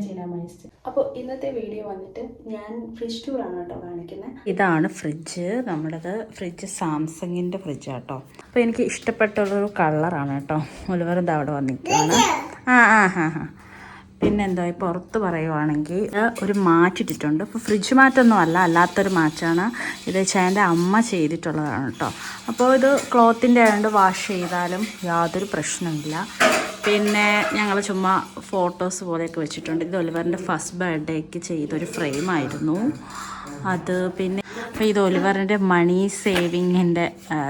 ചീന മൈസ്റ്റ്. അപ്പോൾ ഇന്നത്തെ വീഡിയോ വന്നിട്ട് ഞാൻ ഫ്രിഡ്ജ് ടൂറാണ് കേട്ടോ കാണിക്കുന്നത്. ഇതാണ് ഫ്രിഡ്ജ്. നമ്മുടേത് ഫ്രിഡ്ജ് സാംസങ്ങിൻ്റെ ഫ്രിഡ്ജാണ് കേട്ടോ. അപ്പോൾ എനിക്ക് ഇഷ്ടപ്പെട്ടുള്ളൊരു കളറാണ് കേട്ടോ. ഒലിവർ അവിടെ വന്നിരിക്കുകയാണ്. പിന്നെന്താ പുറത്ത് പറയുവാണെങ്കിൽ ഒരു മാറ്റിട്ടിട്ടുണ്ട്. ഇപ്പോൾ ഫ്രിഡ്ജ് മാറ്റൊന്നും അല്ല, അല്ലാത്തൊരു മാറ്റാണ് ഇത്. ചേൻ്റെ അമ്മ ചെയ്തിട്ടുള്ളതാണ് കേട്ടോ. അപ്പോൾ ഇത് ക്ലോത്തിൻ്റെ ആയതുകൊണ്ട് വാഷ് ചെയ്താലും യാതൊരു പ്രശ്നമില്ല. പിന്നെ ഞങ്ങൾ ചുമ്മാ ഫോട്ടോസ് പോലെയൊക്കെ വെച്ചിട്ടുണ്ട്. ഇത് ഒലിവറിൻ്റെ ഫസ്റ്റ് ബർത്ത്ഡേക്ക് ചെയ്തൊരു ഫ്രെയിമായിരുന്നു അത്. പിന്നെ അപ്പോൾ ഇത് ഒലിവറിൻ്റെ മണി സേവിങ്ങിൻ്റെ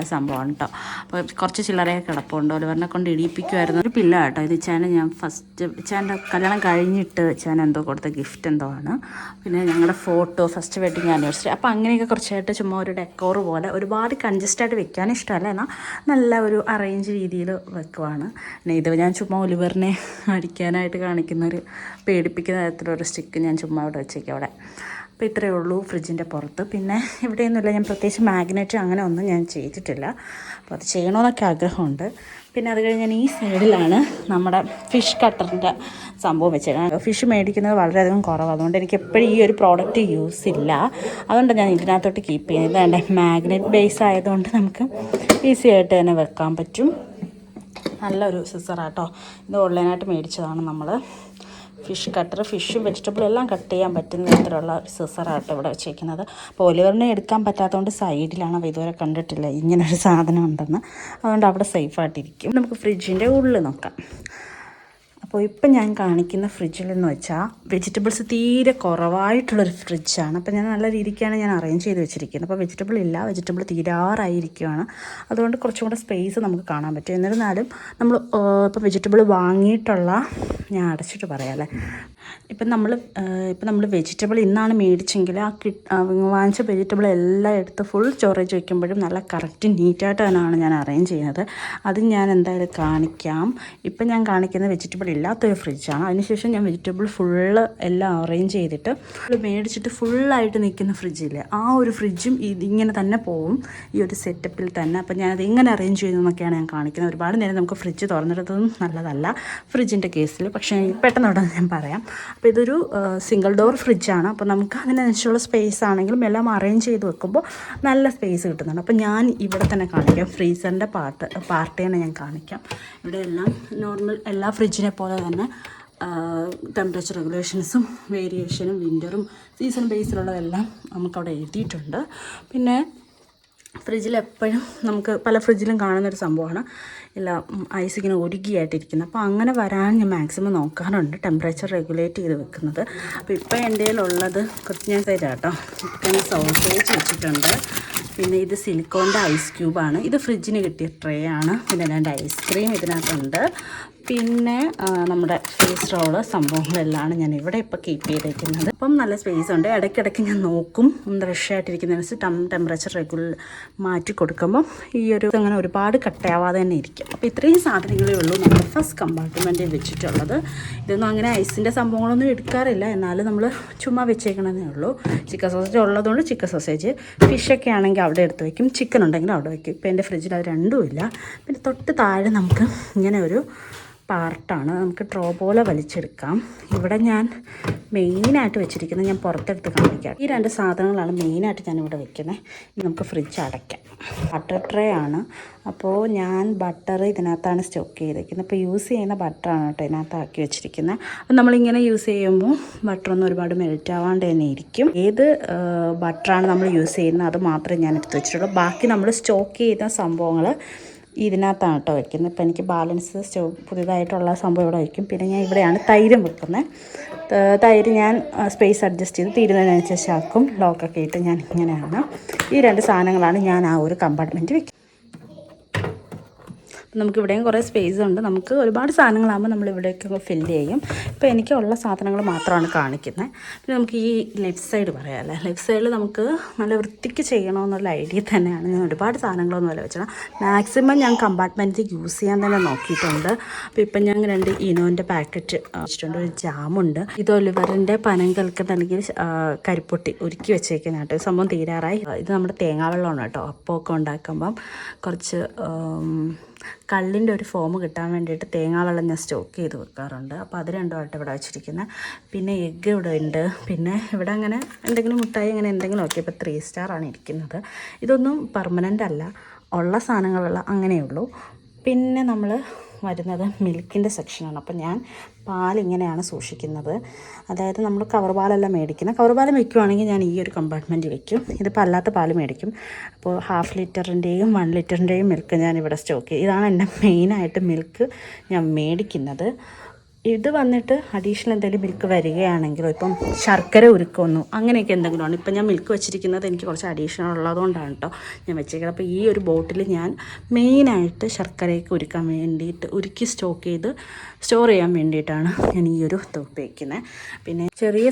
സംഭവമാണ് കേട്ടോ. അപ്പോൾ കുറച്ച് ചില്ലറയൊക്കെ കിടപ്പുണ്ട്. ഒലിവറിനെ കൊണ്ട് ഇടിയിപ്പിക്കുമായിരുന്നു. ഒരു പില്ല കേട്ടോ. ഇത് ഞാൻ ചേൻ്റെ കല്യാണം കഴിഞ്ഞിട്ട് ഞാൻ എന്തോ കൊടുത്ത ഗിഫ്റ്റ് എന്തോ ആണ്. പിന്നെ ഞങ്ങളുടെ ഫോട്ടോ ഫസ്റ്റ് വെഡിങ് ആനിവേഴ്സറി. അപ്പോൾ അങ്ങനെയൊക്കെ കുറച്ചായിട്ട് ചുമ്മാ ഒരു ഡെക്കോർ പോലെ, ഒരുപാട് കൺജസ്റ്റായിട്ട് വെക്കാൻ ഇഷ്ടമല്ല, എന്നാൽ നല്ല ഒരു അറേഞ്ച് രീതിയിൽ വെക്കുവാണ്. പിന്നെ ഇത് ഞാൻ ചുമ്മാ ഒലിവറിനെ അടിക്കാനായിട്ട് കാണിക്കുന്നൊരു പേടിപ്പിക്കുന്ന തരത്തിലൊരു സ്റ്റിക്ക് ഞാൻ ചുമ്മാ അവിടെ വെച്ചേക്കാം അവിടെ. അപ്പോൾ ഇത്രയേ ഉള്ളൂ ഫ്രിഡ്ജിൻ്റെ പുറത്ത്. പിന്നെ ഇവിടെയൊന്നുമില്ല, ഞാൻ പ്രത്യേകിച്ച് മാഗ്നറ്റ് അങ്ങനെ ഒന്നും ഞാൻ ചെയ്തിട്ടില്ല. അപ്പോൾ അത് ചെയ്യണമെന്നൊക്കെ ആഗ്രഹമുണ്ട്. പിന്നെ അത് കഴിഞ്ഞ് ഞാൻ ഈ സൈഡിലാണ് നമ്മുടെ ഫിഷ് കട്ടറിൻ്റെ സംഭവം വെച്ചേക്കാം. ഫിഷ് മേടിക്കുന്നത് വളരെയധികം കുറവാണ്, അതുകൊണ്ട് എനിക്ക് എപ്പോഴും ഈ ഒരു പ്രോഡക്റ്റ് യൂസ് ഇല്ല. അതുകൊണ്ട് ഞാൻ ഇതിനകത്തോട്ട് കീപ്പ് ചെയ്യുന്നത്. ഇതാണ്ട് മാഗ്നറ്റ് ബേസ് ആയതുകൊണ്ട് നമുക്ക് ഈസി ആയിട്ട് തന്നെ വെക്കാൻ പറ്റും. നല്ലൊരു സിസറാട്ടോ. ഇത് ഓൺലൈനായിട്ട് മേടിച്ചതാണ് നമ്മൾ. ഫിഷ് കട്ടർ, ഫിഷും വെജിറ്റബിളും എല്ലാം കട്ട് ചെയ്യാൻ പറ്റുന്ന തരത്തിലുള്ള സിസറാട്ടോ ഇവിടെ വെച്ചേക്കുന്നത്. അപ്പോൾ ഒലിവറിനെ എടുക്കാൻ പറ്റാത്തതുകൊണ്ട് സൈഡിലാണ്. അപ്പോൾ ഇതുവരെ കണ്ടിട്ടില്ല ഇങ്ങനൊരു സാധനം ഉണ്ടെന്ന്. അതുകൊണ്ട് അവിടെ സേഫായിട്ടിരിക്കും. നമുക്ക് ഫ്രിഡ്ജിൻ്റെ ഉള്ളിൽ നോക്കാം. അപ്പോൾ ഇപ്പം ഞാൻ കാണിക്കുന്ന ഫ്രിഡ്ജിലെന്ന് വെച്ചാൽ വെജിറ്റബിൾസ് തീരെ കുറവായിട്ടുള്ളൊരു ഫ്രിഡ്ജാണ്. അപ്പോൾ ഞാൻ നല്ല രീതിക്കാണ് ഞാൻ അറേഞ്ച് ചെയ്ത് വെച്ചിരിക്കുന്നത്. അപ്പോൾ വെജിറ്റബിൾ ഇല്ല, വെജിറ്റബിൾ തീരാറായിരിക്കുകയാണ്. അതുകൊണ്ട് കുറച്ചും കൂടെ സ്പേസ് നമുക്ക് കാണാൻ പറ്റും. എന്നിരുന്നാലും നമ്മൾ ഇപ്പോൾ വെജിറ്റബിൾ വാങ്ങിയിട്ടുള്ള, ഞാൻ അടച്ചിട്ട് പറയാമല്ലേ, ഇപ്പം നമ്മൾ വെജിറ്റബിൾ ഇന്നാണ് മേടിച്ചെങ്കിൽ വാങ്ങിച്ച വെജിറ്റബിൾ എല്ലാം എടുത്ത് ഫുൾ സ്റ്റോറേജ് വയ്ക്കുമ്പോഴും നല്ല കറക്റ്റ് നീറ്റായിട്ട് തന്നെയാണ് ഞാൻ അറേഞ്ച് ചെയ്യുന്നത്. അത് ഞാൻ എന്തായാലും കാണിക്കാം. ഇപ്പം ഞാൻ കാണിക്കുന്ന വെജിറ്റബിൾ ഇല്ലാത്തൊരു ഫ്രിഡ്ജാണ്. അതിനുശേഷം ഞാൻ വെജിറ്റബിൾ ഫുള്ള് എല്ലാം അറേഞ്ച് ചെയ്തിട്ട് മേടിച്ചിട്ട് ഫുള്ളായിട്ട് നിൽക്കുന്ന ഫ്രിഡ്ജില്ലേ, ആ ഒരു ഫ്രിഡ്ജും ഇതിങ്ങനെ തന്നെ പോവും ഈ ഒരു സെറ്റപ്പിൽ തന്നെ. അപ്പം ഞാനത് എങ്ങനെ അറേഞ്ച് ചെയ്യുന്നതൊക്കെയാണ് ഞാൻ കാണിക്കുന്നത്. ഒരുപാട് നേരം നമുക്ക് ഫ്രിഡ്ജ് തുറന്നിടത്തതും നല്ലതല്ല ഫ്രിഡ്ജിൻ്റെ കേസിൽ. പക്ഷേ പെട്ടെന്ന് ഉടനെ ഞാൻ പറയാം. അപ്പോൾ ഇതൊരു സിംഗിൾ ഡോർ ഫ്രിഡ്ജാണ്. അപ്പോൾ നമുക്ക് അതിനനുസരിച്ചുള്ള സ്പേസ് ആണെങ്കിലും എല്ലാം അറേഞ്ച് ചെയ്ത് വെക്കുമ്പോൾ നല്ല സ്പേസ് കിട്ടുന്നുണ്ട്. അപ്പോൾ ഞാൻ ഇവിടെ തന്നെ കാണിക്കാം, ഫ്രീസറിൻ്റെ പാർട്ടിയാണ് ഞാൻ കാണിക്കാം. ഇവിടെ എല്ലാം നോർമൽ എല്ലാ ഫ്രിഡ്ജിനെ പോലെ തന്നെ ടെമ്പറേച്ചർ റെഗുലേഷൻസും വേരിയേഷനും വിൻ്ററും സീസൺ ബേസിലുള്ളതെല്ലാം നമുക്കവിടെ എഴുതിയിട്ടുണ്ട്. പിന്നെ ഫ്രിഡ്ജിൽ എപ്പോഴും നമുക്ക് പല ഫ്രിഡ്ജിലും കാണുന്നൊരു സംഭവമാണ് എല്ലാം ഐസ് ഇങ്ങനെ ഒരുക്കിയായിട്ടിരിക്കുന്നത്. അപ്പോൾ അങ്ങനെ വരാൻ ഞാൻ മാക്സിമം നോക്കാറുണ്ട്, ടെമ്പറേച്ചർ റെഗുലേറ്റ് ചെയ്ത് വെക്കുന്നത്. അപ്പോൾ ഇപ്പോൾ എൻ്റെ കയ്യിലുള്ളത് കുറച്ച് ഞാൻ തരാം കേട്ടോ. ഇപ്പം സോസേജ് വെച്ചിട്ടുണ്ട്. പിന്നെ ഇത് സിലിക്കോണിൻ്റെ ഐസ് ക്യൂബാണ്. ഇത് ഫ്രിഡ്ജിന് കിട്ടിയ ട്രേ ആണ്. പിന്നെ 2 ഐസ്ക്രീം ഇതിനകത്തുണ്ട്. പിന്നെ നമ്മുടെ ഫേസ് റോള് സംഭവങ്ങളെല്ലാം ഞാൻ ഇവിടെ ഇപ്പോൾ കീപ്പ് ചെയ്തേക്കുന്നത്. അപ്പം നല്ല സ്പേസ് ഉണ്ട്. ഇടയ്ക്കിടയ്ക്ക് ഞാൻ നോക്കും, ഫ്രഷ് ആയിട്ടിരിക്കുന്നതിനനുസരിച്ച് ടെമ്പറേച്ചർ മാറ്റി കൊടുക്കുമ്പം ഈ ഒരു അങ്ങനെ ഒരുപാട് കട്ടയാവാതെ തന്നെ ഇരിക്കും. അപ്പോൾ ഇത്രയും സാധനങ്ങളേ ഉള്ളൂ നമ്മുടെ ഫസ്റ്റ് കമ്പാർട്ട്മെൻറ്റിൽ വെച്ചിട്ടുള്ളത്. ഇതൊന്നും അങ്ങനെ ഐസിൻ്റെ സംഭവങ്ങളൊന്നും എടുക്കാറില്ല, എന്നാലും നമ്മൾ ചുമ്മാ വെച്ചേക്കണമെന്നേ ഉള്ളൂ. ചിക്കൻ സോസേജ് ഉള്ളതുകൊണ്ട് ചിക്കൻ സോസേജ്, ഫിഷൊക്കെ ആണെങ്കിൽ അവിടെ എടുത്ത് വയ്ക്കും, ചിക്കൻ ഉണ്ടെങ്കിൽ അവിടെ വയ്ക്കും. ഇപ്പോൾ എൻ്റെ ഫ്രിഡ്ജിൽ അത് രണ്ടും ഇല്ല. പിന്നെ തൊട്ട് താഴെ നമുക്ക് ഇങ്ങനെ ഒരു പാർട്ടാണ്, നമുക്ക് ട്രോ പോലെ വലിച്ചെടുക്കാം. ഇവിടെ ഞാൻ മെയിനായിട്ട് വെച്ചിരിക്കുന്നത് ഞാൻ പുറത്തെടുത്ത് കാണിക്കാം. ഈ 2 സാധനങ്ങളാണ് മെയിനായിട്ട് ഞാനിവിടെ വെക്കുന്നത്. ഇനി നമുക്ക് ഫ്രിഡ്ജ് അടയ്ക്കാം. ബട്ടർ ട്രേ ആണ്. അപ്പോൾ ഞാൻ ബട്ടർ ഇതിനകത്താണ് സ്റ്റോക്ക് ചെയ്തിരിക്കുന്നത്. അപ്പോൾ യൂസ് ചെയ്യുന്ന ബട്ടറാണ് കേട്ടോ ഇതിനകത്താക്കി വെച്ചിരിക്കുന്നത്. അപ്പോൾ നമ്മളിങ്ങനെ യൂസ് ചെയ്യുമ്പോൾ ബട്ടറൊന്നും ഒരുപാട് മെൽറ്റ് ആവാണ്ട് തന്നെ ഇരിക്കും. ഏത് ബട്ടറാണ് നമ്മൾ യൂസ് ചെയ്യുന്നത് അത് മാത്രമേ ഞാൻ എടുത്ത് വെച്ചിട്ടുള്ളൂ. ബാക്കി നമ്മൾ സ്റ്റോക്ക് ചെയ്യുന്ന സംഭവങ്ങൾ ഇതിനകത്താണ് കേട്ടോ വയ്ക്കുന്നത്. ഇപ്പോൾ എനിക്ക് ബാലൻസ് പുതിയതായിട്ടുള്ള സംഭവം ഇവിടെ വയ്ക്കും. പിന്നെ ഞാൻ ഇവിടെയാണ് തൈരും വെക്കുന്നത്. തൈര് ഞാൻ സ്പേസ് അഡ്ജസ്റ്റ് ചെയ്ത് തീരുന്നതിനനുസരിച്ച് ആക്കും. ലോക്കൊക്കെ ഇട്ട് ഞാൻ ഇങ്ങനെയാണ്. ഈ 2 സാധനങ്ങളാണ് ഞാൻ ആ ഒരു കമ്പാർട്ട്മെൻറ്റ് വയ്ക്കുന്നത്. നമുക്കിവിടെയും കുറേ സ്പേസ് ഉണ്ട്. നമുക്ക് ഒരുപാട് സാധനങ്ങളാകുമ്പോൾ നമ്മൾ ഇവിടേക്കൊക്കെ ഫില്ല് ചെയ്യും. ഇപ്പോൾ എനിക്കുള്ള സാധനങ്ങൾ മാത്രമാണ് കാണിക്കുന്നത്. പിന്നെ നമുക്ക് ഈ ലെഫ്റ്റ് സൈഡ് പറയാമല്ലേ, ലെഫ്റ്റ് സൈഡിൽ നമുക്ക് നല്ല വൃത്തിക്ക് ചെയ്യണമെന്നുള്ള ഐഡിയ തന്നെയാണ്. ഞാൻ ഒരുപാട് സാധനങ്ങളൊന്നുമല്ല വെച്ചാൽ മാക്സിമം ഞാൻ കമ്പാർട്ട്മെൻറ്റിൽ യൂസ് ചെയ്യാൻ തന്നെ നോക്കിയിട്ടുണ്ട്. അപ്പോൾ ഇപ്പം ഞാൻ 2 ഇനോൻ്റെ പാക്കറ്റ് വെച്ചിട്ടുണ്ട്. ഒരു ജാമുണ്ട്. ഇത് ഒലിവറിൻ്റെ പനങ്കൽക്കണ്ട് അല്ലെങ്കിൽ കരിപ്പൊട്ടി ഒരുക്കി വെച്ചേക്കുന്ന കേട്ടോ. സംഭവം തീരാറായി. ഇത് നമ്മുടെ തേങ്ങാവെള്ളമാണ് കേട്ടോ. അപ്പമൊക്കെ ഉണ്ടാക്കുമ്പം കുറച്ച് കള്ളിൻ്റെ ഒരു ഫോം കിട്ടാൻ വേണ്ടിയിട്ട് തേങ്ങാവെള്ളം ഞാൻ സ്റ്റോക്ക് ചെയ്ത് വെക്കാറുണ്ട്. അപ്പോൾ അത് രണ്ടുമായിട്ട് ഇവിടെ വെച്ചിരിക്കുന്നത്. പിന്നെ എഗ്ഗ് ഇവിടെ ഉണ്ട്. പിന്നെ ഇവിടെ അങ്ങനെ എന്തെങ്കിലും മുട്ടായി അങ്ങനെ എന്തെങ്കിലും ഒക്കെ. ഇപ്പോൾ 3 സ്റ്റാറാണ് ഇരിക്കുന്നത്. ഇതൊന്നും പെർമനൻ്റ് അല്ല, ഉള്ള സാധനങ്ങളുള്ള അങ്ങനെയുള്ളൂ. പിന്നെ നമ്മൾ വരുന്നത് മിൽക്കിൻ്റെ സെക്ഷനാണ്. അപ്പോൾ ഞാൻ പാലിങ്ങനെയാണ് സൂക്ഷിക്കുന്നത്. അതായത് നമ്മൾ കവർ പാലെല്ലാം മേടിക്കുന്നത്. കവർ പാൽ വയ്ക്കുവാണെങ്കിൽ ഞാൻ ഈ ഒരു കമ്പാർട്ട്മെൻറ്റിൽ വയ്ക്കും. ഇതിപ്പോൾ അല്ലാത്ത പാൽ മേടിക്കും. അപ്പോൾ 1/2 ലിറ്ററിൻ്റെയും 1 ലിറ്ററിൻ്റെയും മിൽക്ക് ഞാൻ ഇവിടെ സ്റ്റോക്ക് ചെയ്യും. ഇതാണ് എൻ്റെ മെയിനായിട്ട് മിൽക്ക് ഞാൻ മേടിക്കുന്നത്. ഇത് വന്നിട്ട് അഡീഷണൽ എന്തെങ്കിലും മിൽക്ക് വരികയാണെങ്കിലോ ഇപ്പം ശർക്കര ഉരുക്കൊന്നു അങ്ങനെയൊക്കെ എന്തെങ്കിലുമാണ്. ഇപ്പം ഞാൻ മിൽക്ക് വെച്ചിരിക്കുന്നത് എനിക്ക് കുറച്ച് അഡീഷണൽ ഉള്ളതുകൊണ്ടാണ് കേട്ടോ ഞാൻ വെച്ചിരിക്കുന്നത്. അപ്പോൾ ഈ ഒരു ബോട്ടിൽ ഞാൻ മെയിനായിട്ട് ശർക്കരയൊക്കെ ഉരുക്കാൻ വേണ്ടിയിട്ട് ഉരുക്കി സ്റ്റോർ ചെയ്യാൻ വേണ്ടിയിട്ടാണ് ഞാൻ ഈ ഒരു ഉപയോഗിക്കുന്നത്. പിന്നെ ചെറിയ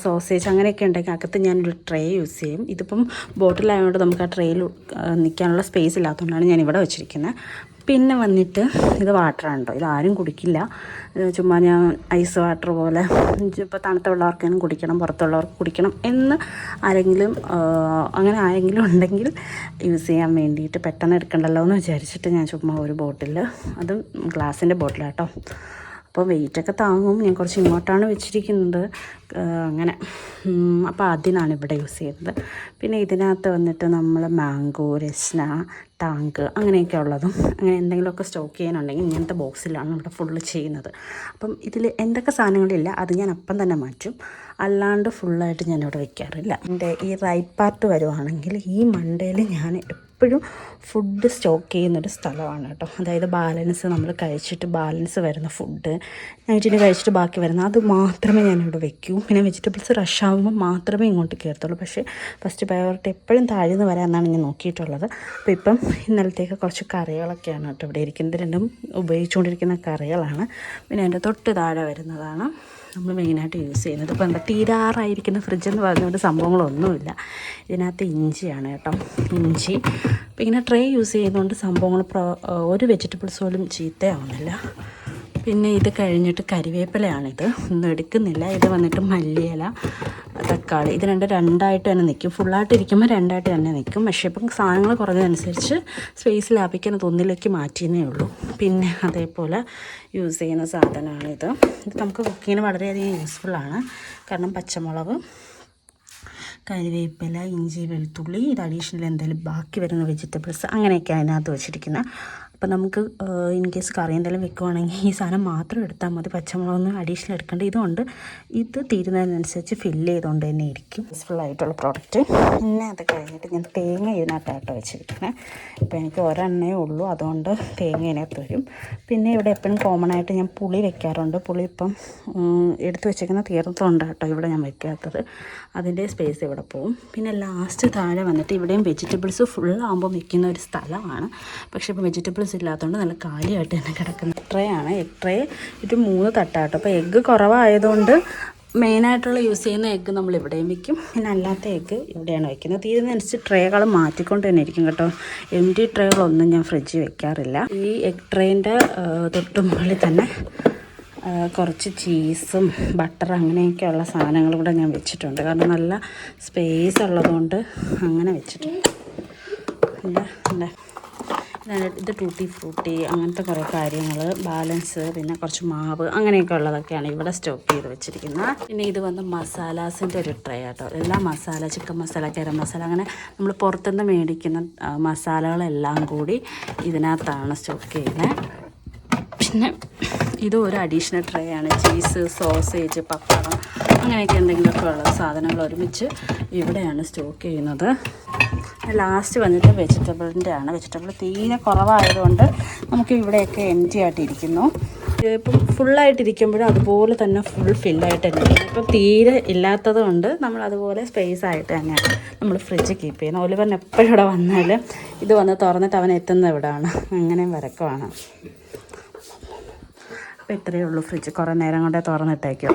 സോസേജ് അങ്ങനെയൊക്കെ ഉണ്ടെങ്കിൽ അകത്ത് ഞാനൊരു ട്രേ യൂസ് ചെയ്യും. ഇതിപ്പം ബോട്ടിലായതുകൊണ്ട് നമുക്ക് ആ ട്രേയിൽ നിൽക്കാനുള്ള സ്പേസ് ഇല്ലാത്തതുകൊണ്ടാണ് ഞാൻ ഇവിടെ വെച്ചിരിക്കുന്നത്. പിന്നെ വന്നിട്ട് ഇത് വാട്ടറാണ് കേട്ടോ. ഇതാരും കുടിക്കില്ല, ചുമ്മാ ഞാൻ ഐസ് വാട്ടർ പോലെ ഇപ്പോൾ തണുത്ത വെള്ളവർക്കും കുടിക്കണം, പുറത്തുള്ളവർക്ക് കുടിക്കണം എന്ന് ആരെങ്കിലും ഉണ്ടെങ്കിൽ യൂസ് ചെയ്യാൻ വേണ്ടിയിട്ട് പെട്ടെന്ന് എടുക്കണ്ടല്ലോ എന്ന് വിചാരിച്ചിട്ട് ഞാൻ ചുമ്മാ ഒരു ബോട്ടിൽ, അതും ഗ്ലാസിൻ്റെ ബോട്ടിലാട്ടോ. അപ്പോൾ വെയിറ്റൊക്കെ താങ്ങും. ഞാൻ കുറച്ച് ഇങ്ങോട്ടാണ് വെച്ചിരിക്കുന്നത് അങ്ങനെ. അപ്പോൾ അതിനാണ് ഇവിടെ യൂസ് ചെയ്യുന്നത്. പിന്നെ ഇതിനകത്ത് വന്നിട്ട് നമ്മൾ മാംഗോ, രസ്ന, ടാങ്ക് അങ്ങനെയൊക്കെ ഉള്ളതും അങ്ങനെ എന്തെങ്കിലുമൊക്കെ സ്റ്റോക്ക് ചെയ്യാനുണ്ടെങ്കിൽ ഇങ്ങനത്തെ ബോക്സിലാണ് ഇവിടെ ഫുള്ള് ചെയ്യുന്നത്. അപ്പം ഇതിൽ എന്തൊക്കെ സാധനങ്ങളില്ല അത് ഞാൻ അപ്പം തന്നെ മാറ്റും, അല്ലാണ്ട് ഫുള്ളായിട്ട് ഞാനിവിടെ വയ്ക്കാറില്ല. എൻ്റെ ഈ റൈറ്റ് പാർട്ട് വരുവാണെങ്കിൽ ഈ മണ്ടയിൽ ഞാൻ എപ്പോഴും ഫുഡ് സ്റ്റോക്ക് ചെയ്യുന്നൊരു സ്ഥലമാണ് കേട്ടോ. അതായത് നമ്മൾ കഴിച്ചിട്ട് ബാലൻസ് വരുന്ന ഫുഡ് നൈറ്റിന് കഴിച്ചിട്ട് ബാക്കി വരുന്ന അത് മാത്രമേ ഞാനിവിടെ വെക്കൂ. പിന്നെ വെജിറ്റബിൾസ് റഷ് ആകുമ്പോൾ മാത്രമേ ഇങ്ങോട്ട് കയറത്തുള്ളൂ. പക്ഷേ ഫസ്റ്റ് പ്രയോറിറ്റി എപ്പോഴും താഴ്ന്ന് വരാമെന്നാണ് ഞാൻ നോക്കിയിട്ടുള്ളത്. അപ്പോൾ ഇപ്പം ഇന്നലത്തേക്ക് കുറച്ച് കറികളൊക്കെയാണ് കേട്ടോ ഇവിടെ ഇരിക്കുന്നത്. രണ്ടും ഉപയോഗിച്ചുകൊണ്ടിരിക്കുന്ന കറികളാണ്. പിന്നെ എൻ്റെ തൊട്ട് താഴെ വരുന്നതാണ് നമ്മൾ മെയിനായിട്ട് യൂസ് ചെയ്യുന്നത്. ഇപ്പോൾ എന്താ തീരാറായിരിക്കുന്ന ഫ്രിഡ്ജെന്ന് പറഞ്ഞുകൊണ്ട് സംഭവങ്ങളൊന്നുമില്ല. ഇതിനകത്ത് ഇഞ്ചിയാണ് കേട്ടോ, ഇഞ്ചി. അപ്പോൾ ഇങ്ങനെ ട്രേ യൂസ് ചെയ്യുന്നതുകൊണ്ട് സംഭവങ്ങൾ ഒരു വെജിറ്റബിൾസ് പോലും ചീത്തയാവുന്നില്ല. പിന്നെ ഇത് കഴിഞ്ഞിട്ട് കരിവേപ്പിലയാണിത്, ഒന്നും എടുക്കുന്നില്ല. ഇത് വന്നിട്ട് മല്ലിയില, തക്കാളി, ഇത് രണ്ടായിട്ട് തന്നെ നിൽക്കും. ഫുള്ളായിട്ട് ഇരിക്കുമ്പോൾ രണ്ടായിട്ട് തന്നെ നിൽക്കും. പക്ഷേ ഇപ്പം സാധനങ്ങൾ കുറഞ്ഞതനുസരിച്ച് സ്പേസ് ലാഭിക്കാൻ അതൊന്നിലേക്ക് മാറ്റിയേ ഉള്ളൂ. പിന്നെ അതേപോലെ യൂസ് ചെയ്യുന്ന സാധനമാണിത്. ഇത് നമുക്ക് കുക്കിങ്ങിന് വളരെയധികം യൂസ്ഫുള്ളാണ്. കാരണം പച്ചമുളക്, കരിവേപ്പില, ഇഞ്ചി, വെളുത്തുള്ളി, ഇത് അഡീഷണൽ എന്തെങ്കിലും ബാക്കി വരുന്ന വെജിറ്റബിൾസ് അങ്ങനെയൊക്കെ അതിനകത്ത് വെച്ചിരിക്കുന്നത്. അപ്പോൾ നമുക്ക് ഇൻ കേസ് കറി എന്തെങ്കിലും വെക്കുവാണെങ്കിൽ ഈ സാധനം മാത്രം എടുത്താൽ മതി, പച്ചമുളകൊന്നും അഡീഷണൽ എടുക്കേണ്ട. ഇതുകൊണ്ട് ഇത് തീരുന്നതിനനുസരിച്ച് ഫില്ല് ചെയ്തുകൊണ്ട് തന്നെ ഇരിക്കും. യൂസ്ഫുൾ ആയിട്ടുള്ള പ്രോഡക്റ്റ്. പിന്നെ അത് കഴിഞ്ഞിട്ട് ഞാൻ തേങ്ങ ഇതിനകത്തായിട്ട് വെച്ചിരിക്കുന്നത്. ഇപ്പോൾ എനിക്ക് ഒരെണ്ണേ ഉള്ളൂ, അതുകൊണ്ട് തേങ്ങ ഇതിനകത്ത് വരും. പിന്നെ ഇവിടെ എപ്പോഴും കോമൺ ആയിട്ട് ഞാൻ പുളി വെക്കാറുണ്ട്. പുളി ഇപ്പം എടുത്ത് വെച്ചിരിക്കുന്ന തീർത്തുണ്ട് കേട്ടോ ഇവിടെ ഞാൻ വെക്കാത്തത്. അതിൻ്റെ സ്പേസ് ഇവിടെ പോകും. പിന്നെ ലാസ്റ്റ് താഴെ വന്നിട്ട് ഇവിടെയും വെജിറ്റബിൾസ് ഫുള്ളാകുമ്പോൾ വെക്കുന്ന ഒരു സ്ഥലമാണ്. പക്ഷേ ഇപ്പോൾ വെജിറ്റബിൾസ് ഇല്ലാത്തതുകൊണ്ട് നല്ല കാലിയായിട്ട് തന്നെ കിടക്കുന്ന ട്രേ ആണ്. എഗ് ട്രേ ഒരു 3 തട്ടാട്ടോ. അപ്പോൾ എഗ്ഗ് കുറവായതുകൊണ്ട് മെയിനായിട്ടുള്ള യൂസ് ചെയ്യുന്ന എഗ്ഗ് നമ്മൾ ഇവിടെയും വയ്ക്കും. പിന്നെ അല്ലാത്ത എഗ്ഗ് ഇവിടെയാണ് വയ്ക്കുന്നത്. തീരുന്നതനുസരിച്ച് ട്രേകൾ മാറ്റിക്കൊണ്ട് തന്നെ ഇരിക്കും കേട്ടോ. എംറ്റി ട്രേകളൊന്നും ഞാൻ ഫ്രിഡ്ജിൽ വെക്കാറില്ല. ഈ എഗ് ട്രേൻ്റെ തൊട്ട് മുകളിൽ തന്നെ കുറച്ച് ചീസും ബട്ടർ അങ്ങനെയൊക്കെയുള്ള സാധനങ്ങൾ കൂടെ ഞാൻ വെച്ചിട്ടുണ്ട്. കാരണം നല്ല സ്പേസ് ഉള്ളതുകൊണ്ട് അങ്ങനെ വെച്ചിട്ടുണ്ട്. ഇത് ടൂട്ടി ഫ്രൂട്ടി അങ്ങനത്തെ കുറേ കാര്യങ്ങൾ, ബാലൻസ്, പിന്നെ കുറച്ച് മാവ് അങ്ങനെയൊക്കെ ഉള്ളതൊക്കെയാണ് ഇവിടെ സ്റ്റോക്ക് ചെയ്ത് വെച്ചിരിക്കുന്നത്. പിന്നെ ഇത് വന്ന് മസാലാസിൻ്റെ ഒരു ട്രേ ആട്ടോ. എല്ലാ മസാല, ചിക്കൻ മസാല, ഗരം മസാല, അങ്ങനെ നമ്മൾ പുറത്തുനിന്ന് മേടിക്കുന്ന മസാലകളെല്ലാം കൂടി ഇതിനകത്താണ് സ്റ്റോക്ക് ചെയ്യുന്നത്. പിന്നെ ഇത് ഒരു അഡീഷണൽ ട്രേ ആണ്. ചീസ്, സോസേജ്, പപ്പടം അങ്ങനെയൊക്കെ എന്തെങ്കിലുമൊക്കെ ഉള്ള സാധനങ്ങൾ ഒരുമിച്ച് ഇവിടെയാണ് സ്റ്റോക്ക് ചെയ്യുന്നത്. ലാസ്റ്റ് വന്നിട്ട് വെജിറ്റബിളിൻ്റെ ആണ്. വെജിറ്റബിൾ തീരെ കുറവായതുകൊണ്ട് നമുക്ക് ഇവിടെയൊക്കെ എംറ്റി ആയിട്ടിരിക്കുന്നു. ഇപ്പം ഫുള്ളായിട്ടിരിക്കുമ്പോഴും അതുപോലെ തന്നെ ഫുൾ ഫില്ലായിട്ട് തന്നെ ഇരിക്കും. ഇപ്പം തീരെ ഇല്ലാത്തത് കൊണ്ട് നമ്മൾ അതുപോലെ സ്പേസ് ആയിട്ട് തന്നെയാണ് നമ്മൾ ഫ്രിഡ്ജ് കീപ്പ് ചെയ്യുന്നത്. ഒലിവറിന് എപ്പോഴും ഇവിടെ വന്നാൽ ഇത് വന്ന് തുറന്നിട്ട് അവൻ എത്തുന്ന ഇവിടെയാണ്, അങ്ങനെയും വരക്കമാണ്. അപ്പോൾ ഇത്രയേ ഉള്ളൂ. ഫ്രിഡ്ജ് കുറേ നേരം കൊണ്ടേ തുറന്നിട്ടേക്കോ.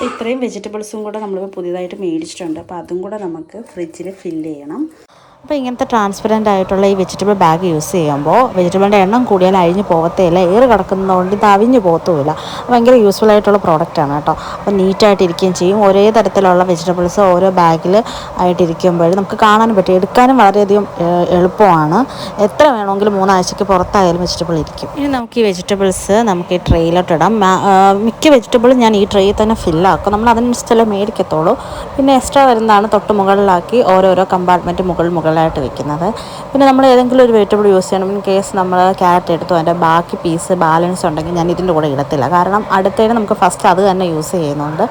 ഇത്രയും വെജിറ്റബിൾസും കൂടെ നമ്മളിപ്പോൾ പുതിയതായിട്ട് മേടിച്ചിട്ടുണ്ട്. അപ്പോൾ അതും കൂടെ നമുക്ക് ഫ്രിഡ്ജിൽ ഫില്ല് ചെയ്യണം. അപ്പോൾ ഇങ്ങനത്തെ ട്രാൻസ്പെറൻ്റ് ആയിട്ടുള്ള ഈ വെജിറ്റബിൾ ബാഗ് യൂസ് ചെയ്യുമ്പോൾ വെജിറ്റബിളിൻ്റെ എണ്ണം കൂടിയാൽ അഴിഞ്ഞ് പോകത്തേയില്ല, ഏറ് കിടക്കുന്നതുകൊണ്ട് ഇത് അവിഞ്ഞ് പോകത്തുമില്ല. ഭയങ്കര യൂസ്ഫുൾ ആയിട്ടുള്ള പ്രോഡക്റ്റാണ് കേട്ടോ. അപ്പോൾ നീറ്റായിട്ടിരിക്കുകയും ചെയ്യും. ഒരേ തരത്തിലുള്ള വെജിറ്റബിൾസ് ഓരോ ബാഗിൽ ആയിട്ടിരിക്കുമ്പോൾ നമുക്ക് കാണാനും പറ്റും, എടുക്കാനും വളരെയധികം എളുപ്പമാണ്. എത്ര വേണമെങ്കിലും 3 ആഴ്ചയ്ക്ക് പുറത്തായാലും വെജിറ്റബിൾ ഇരിക്കും. ഇനി നമുക്ക് ഈ വെജിറ്റബിൾസ് നമുക്ക് ഈ ട്രേയിലോട്ട് ഇടാം. മിക്ക വെജിറ്റബിളും ഞാൻ ഈ ട്രേയിൽ തന്നെ ഫില്ലാക്കും. നമ്മൾ അതിനനുസരിച്ചല്ലേ മേടിക്കത്തുള്ളൂ. പിന്നെ എക്സ്ട്രാ വരുന്നതാണ് തൊട്ട് മുകളിലാക്കി ഓരോരോ കമ്പാർട്ട്മെൻറ്റ് മുകളിലായിട്ട് വെക്കുന്നത്. പിന്നെ നമ്മൾ ഏതെങ്കിലും ഒരു വെജിറ്റബിൾ യൂസ് ചെയ്യണം, ഇൻ കേസ് നമ്മൾ ക്യാരറ്റ് എടുത്തു അതിൻ്റെ ബാക്കി പീസ് ബാലൻസ് ഉണ്ടെങ്കിൽ ഞാൻ ഇതിൻ്റെ കൂടെ ഇടത്തില്ല. കാരണം അടുത്തതിന് നമുക്ക് ഫസ്റ്റ് അത് തന്നെ യൂസ് ചെയ്യുന്നുണ്ട്,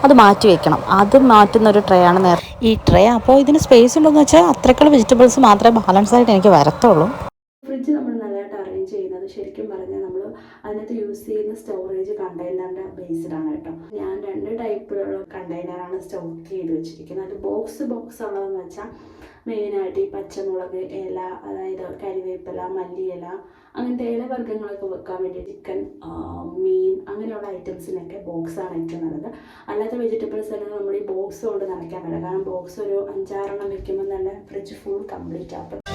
അത് മാറ്റി വെക്കണം. അത് മാറ്റുന്നൊരു ട്രേ ആണ് ഈ ട്രേ. അപ്പോൾ ഇതിന് സ്പേസ് ഉണ്ടെന്ന് വെച്ചാൽ അത്രയ്ക്കുള്ള വെജിറ്റബിൾസ് മാത്രമേ ബാലൻസ് ആയിട്ട് എനിക്ക് വരത്തുള്ളൂ. ഫ്രിഡ്ജ് നമ്മൾ നല്ലതായിട്ട് അറേഞ്ച് ചെയ്യുന്നത് ശരിക്കും പറഞ്ഞാൽ നമ്മൾ അതിനകത്ത് യൂസ് ചെയ്യുന്ന സ്റ്റോറേജ് കണ്ടെയ്നറിൻ്റെ ബേസ്ഡാണ് കേട്ടോ. ഞാൻ 2 ടൈപ്പിലുള്ള കണ്ടെയ്നറാണ് സ്റ്റോക്ക് ചെയ്ത് വെച്ചിരിക്കുന്നത്. അത് ബോക്സ് ഉള്ളതെന്ന് വെച്ചാൽ മെയിനായിട്ട് ഈ പച്ചമുളക് ഇല, അതായത് കരിവേപ്പില, മല്ലിയില, അങ്ങനത്തെ ഇലവർഗ്ഗങ്ങളൊക്കെ വെക്കാൻ വേണ്ടി ചിക്കൻ, മീൻ അങ്ങനെയുള്ള ഐറ്റംസിനൊക്കെ ബോക്സാണ് ഏറ്റവും നല്ലത്. അല്ലാത്ത വെജിറ്റബിൾസ് എല്ലാം നമ്മൾ ഈ ബോക്സ് കൊണ്ട് നനയ്ക്കാൻ പറ്റില്ല. കാരണം ബോക്സ് ഒരു 5-6 എണ്ണം വെക്കുമ്പോൾ തന്നെ ഫ്രിഡ്ജ് ഫുൾ കംപ്ലീറ്റ് ആക്കും.